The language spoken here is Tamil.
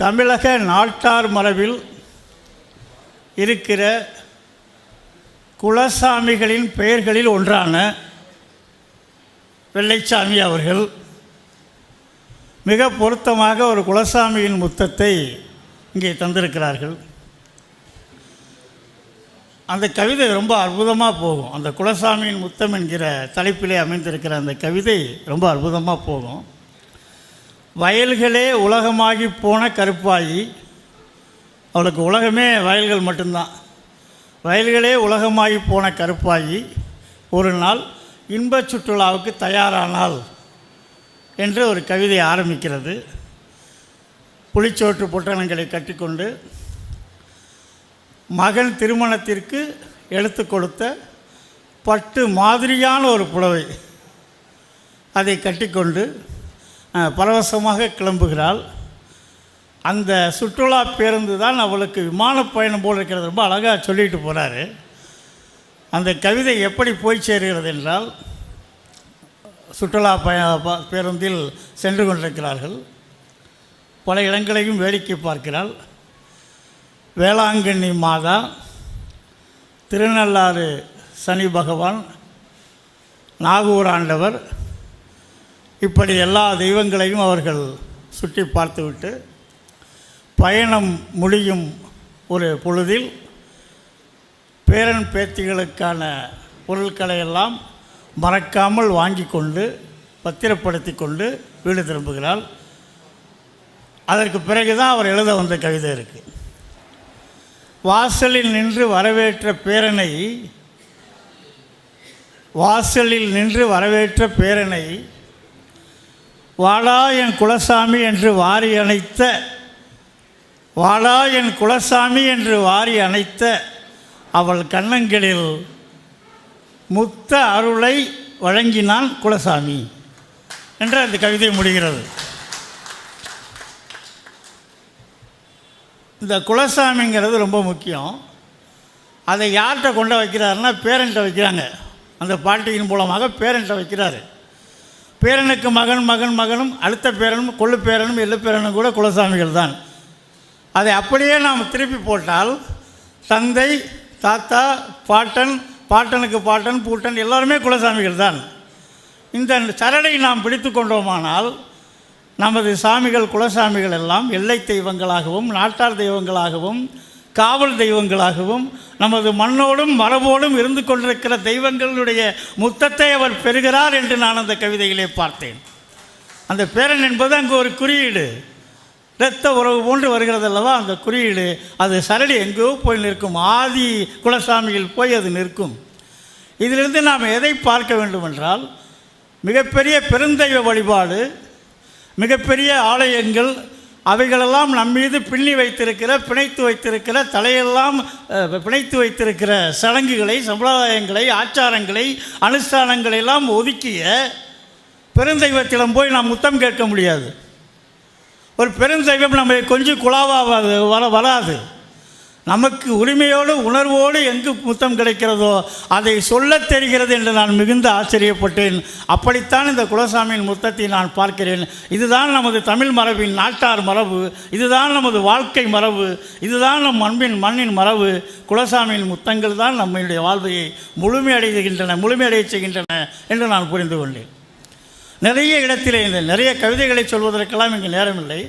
தமிழக நாட்டார் மரபில் இருக்கிற குலசாமிகளின் பெயர்களில் ஒன்றான வெள்ளைச்சாமி அவர்கள் மிக பொருத்தமாக ஒரு குலசாமியின் முத்தத்தை இங்கே தந்திருக்கிறார்கள். அந்த கவிதை ரொம்ப அற்புதமாக போகும். அந்த குலசாமியின் முத்தம் என்கிற தலைப்பிலே அமைந்திருக்கிற அந்த கவிதை ரொம்ப அற்புதமாக போகும். வயல்களே உலகமாகி போன கருப்பாயி, அவளுக்கு உலகமே வயல்கள் மட்டும்தான். வயல்களே உலகமாகி போன கருப்பாயி ஒரு நாள் இன்ப சுற்றுலாவுக்கு தயாரானால் என்று ஒரு கவிதை ஆரம்பிக்கிறது. புளிச்சோற்று பொட்டணங்களை கட்டிக்கொண்டு மகன் திருமணத்திற்கு எடுத்து கொடுத்த பட்டு மாதிரியான ஒரு புடவை அதை கட்டிக்கொண்டு பரவசமாக கிளம்புகிறாள். அந்த சுற்றுலா பேருந்து தான் அவளுக்கு விமான பயணம் போல் இருக்கிறது. ரொம்ப அழகாக சொல்லிட்டு போகிறாரு. அந்த கவிதை எப்படி போய் சேருகிறது என்றால், சுற்றுலா பேருந்தில் சென்று கொண்டிருக்கிறார்கள். பல இடங்களையும் வேடிக்கை பார்க்கிறாள். வேளாங்கண்ணி மாதா, திருநள்ளாறு சனி பகவான், நாகூர் ஆண்டவர், இப்படி எல்லா தெய்வங்களையும் அவர்கள் சுற்றி பார்த்துவிட்டு பயணம் முடியும் ஒரு பொழுதில் பேரன் பேத்திகளுக்கான பொருட்களை எல்லாம் மறக்காமல் வாங்கி கொண்டு பத்திரப்படுத்தி கொண்டு வீடு திரும்புகிறாள். அதற்கு பிறகுதான் அவர் எழுத வந்த கவிதை இருக்குது. வாசலில் நின்று வரவேற்ற பேரனை, வாசலில் நின்று வரவேற்ற பேரனை வாடா என் குலசாமி என்று வாரி அணைத்த, வாடா என் குலசாமி என்று வாரி அணைத்த அவள் கன்னங்களில் முத்த அருளை வழங்கினான் குலசாமி என்று அந்த கவிதை முடிகிறது. இந்த குலசாமிங்கிறது ரொம்ப முக்கியம். அதை யார்கிட்ட கொண்டு வைக்கிறாருன்னா பேரண்ட்டை வைக்கிறாங்க. அந்த பாட்டியின் மூலமாக பேரண்ட்டை வைக்கிறாரு. பேரனுக்கு மகன், மகன் மகனும், அடுத்த பேரனும், கொள்ளு பேரனும், எள்ளு பேரனும் கூட குலசாமிகள் தான். அதை அப்படியே நாம் திருப்பி போட்டால் தந்தை, தாத்தா, பாட்டன், பாட்டனுக்கு பாட்டன், பூட்டன் எல்லாருமே குலசாமிகள் தான். இந்த சரடை நாம் பிடித்து கொண்டோமானால் நமது சாமிகள், குலசாமிகள் எல்லாம் எல்லை தெய்வங்களாகவும், நாட்டார் தெய்வங்களாகவும், காவல் தெய்வங்களாகவும், நமது மண்ணோடும் மரபோடும் இருந்து கொண்டிருக்கிற தெய்வங்களுடைய முத்தத்தை அவர் பெறுகிறார் என்று நான் அந்த கவிதையிலே பார்த்தேன். அந்த பேரன் என்பது அங்கு ஒரு குறியீடு, இரத்த உறவு போன்று வருகிறது அல்லவா அந்த குறியீடு. அது சரடி எங்கேயோ போய் நிற்கும், ஆதி குலசாமியில் போய் அது நிற்கும். இதிலிருந்து நாம் எதை பார்க்க வேண்டும் என்றால், மிகப்பெரிய பெருந்தெய்வ வழிபாடு, மிகப்பெரிய ஆலயங்கள், அவைகளெல்லாம் நம்மீது பின்னி வைத்திருக்கிற, பிணைத்து வைத்திருக்கிற, தலையெல்லாம் பிணைத்து வைத்திருக்கிற சடங்குகளை, சம்பிரதாயங்களை, ஆச்சாரங்களை, அனுஷ்டானங்களை எல்லாம் ஒதுக்கிய பெருந்தெய்வத்திடம் போய் நாம் முத்தம் கேட்க முடியாது. ஒரு பெருந்தெய்வம் நம்மை கொஞ்சம் குழாவாது வராது. நமக்கு உரிமையோடு உணர்வோடு எங்கு முத்தம் கிடைக்கிறதோ அதை சொல்லத் தெரிகிறது என்று நான் மிகுந்த ஆச்சரியப்பட்டேன். அப்படித்தான் இந்த குலசாமியின் முத்தத்தை நான் பார்க்கிறேன். இதுதான் நமது தமிழ் மரபின் நாட்டார் மரபு, இதுதான் நமது வாழ்க்கை மரபு, இதுதான் நம் மண்ணின் மரபு. குலசாமியின் முத்தங்கள் தான் நம்முடைய வாழ்வையை முழுமையடைய செய்கின்றன என்று நான் புரிந்து கொண்டேன். நிறைய இடத்திலே இந்த நிறைய கவிதைகளை சொல்வதற்கெல்லாம் இங்கு நேரமில்லை.